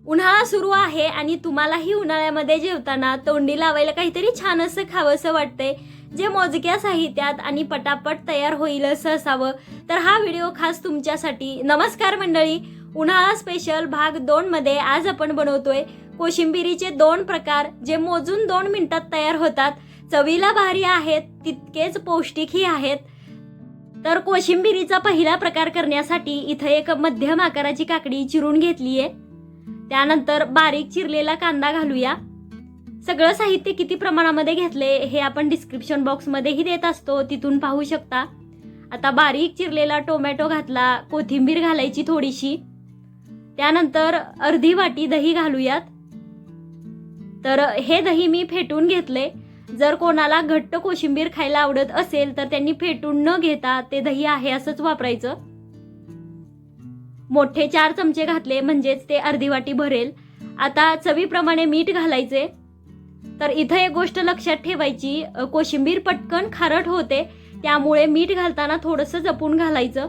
उन्हाळा सुरू आहे आणि तुम्हालाही उन्हाळ्यामध्ये जेवताना तोंडी लावायला काहीतरी छान असं खावंसं वाटतंय, जे मोजक्या साहित्यात आणि पटापट तयार होईल असं असावं. तर हा व्हिडिओ खास तुमच्यासाठी. नमस्कार मंडळी, उन्हाळा स्पेशल भाग 2 मध्ये आज आपण बनवतोय कोशिंबिरीचे 2 प्रकार, जे मोजून 2 मिनिटात तयार होतात. चवीला भारी आहेत, तितकेच पौष्टिकही आहेत. तर कोशिंबिरीचा पहिला प्रकार करण्यासाठी इथं एक मध्यम आकाराची काकडी चिरून घेतली आहे. त्यानंतर बारीक चिरलेला कांदा घालूया. सगळं साहित्य किती प्रमाणामध्ये घेतले हे आपण डिस्क्रिप्शन बॉक्समध्येही देत असतो, तिथून पाहू शकता. आता बारीक चिरलेला टोमॅटो घातला, कोथिंबीर घालायची थोडीशी. त्यानंतर अर्धी वाटी दही घालूयात. तर हे दही मी फेटून घेतले. जर कोणाला घट्ट कोशिंबीर खायला आवडत असेल तर त्यांनी फेटून न घेता ते दही आहे असंच वापरायचं. मोठे 4 चमचे घातले म्हणजेच ते अर्धी वाटी भरेल. आता चवीप्रमाणे मीठ घालायचे. तर इथं एक गोष्ट लक्षात ठेवायची, कोशिंबीर पटकन खारट होते, त्यामुळे मीठ घालताना थोडंसं जपून घालायचं.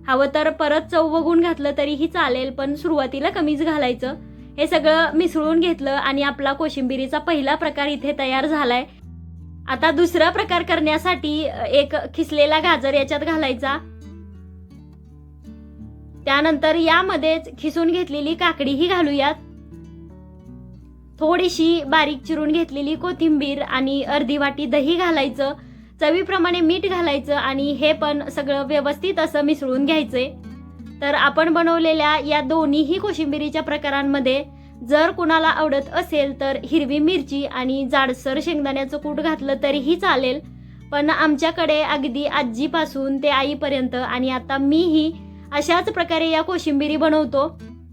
हवं तर परत चव बघून घातलं तरीही चालेल, पण सुरुवातीला कमीच घालायचं. हे सगळं मिसळून घेतलं आणि आपला कोशिंबिरीचा पहिला प्रकार इथे तयार झालाय. आता दुसरा प्रकार करण्यासाठी एक खिसलेला गाजर याच्यात घालायचा. त्यानंतर यामध्येच खिसून घेतलेली काकडीही घालूयात. थोडीशी बारीक चिरून घेतलेली कोथिंबीर आणि अर्धी वाटी दही घालायचं. चवीप्रमाणे मीठ घालायचं आणि हे पण सगळं व्यवस्थित असं मिसळून घ्यायचंय. तर आपण बनवलेल्या या दोन्हीही कोशिंबिरीच्या प्रकारांमध्ये जर कुणाला आवडत असेल तर हिरवी मिरची आणि जाडसर शेंगदाण्याचं कूट घातलं तरीही चालेल, पण आमच्याकडे अगदी आजीपासून ते आईपर्यंत आणि आता मीही अशाच प्रकारे या कोशिंबिरी बनवतो,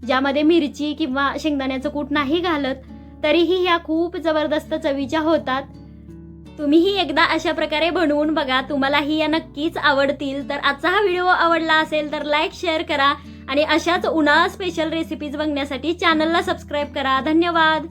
ज्यामध्ये मिरची किंवा शेंगदाण्याचं कूट नाही घालत. तरीही ह्या खूप जबरदस्त चवीच्या होतात. तुम्हीही एकदा अशा प्रकारे बनवून बघा, तुम्हालाही या नक्कीच आवडतील. तर आजचा हा व्हिडिओ आवडला असेल तर लाईक शेअर करा आणि अशाच उन्हाळा स्पेशल रेसिपीज बघण्यासाठी चॅनलला सबस्क्राईब करा. धन्यवाद.